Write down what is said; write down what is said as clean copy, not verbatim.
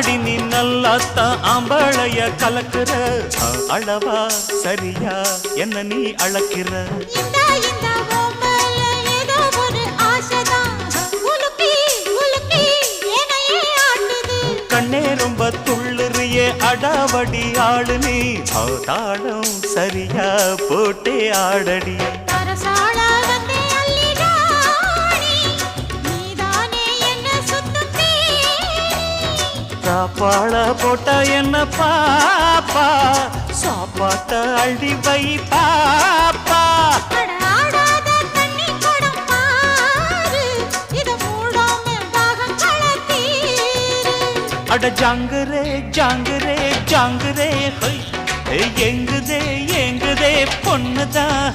ஆத்தாடி நீ நல்லாத்தான் ஆம்பளைய கலக்குற அளவா சரியா என்ன நீ அளக்கிற கண்ணே ரொம்ப துள்ளுறியே அடாவடி ஆளு நீ தாளம் சரியா போட்டே ஆடடி சாப்பாட போட்ட என்ன பாப்பா சாப்பாட்ட அள்ளி வை பாப்பா அட ஜாங்குரே ஜாங்குரே ஜாங்குரே எங்குதே எங்குதே பொண்ணுதான்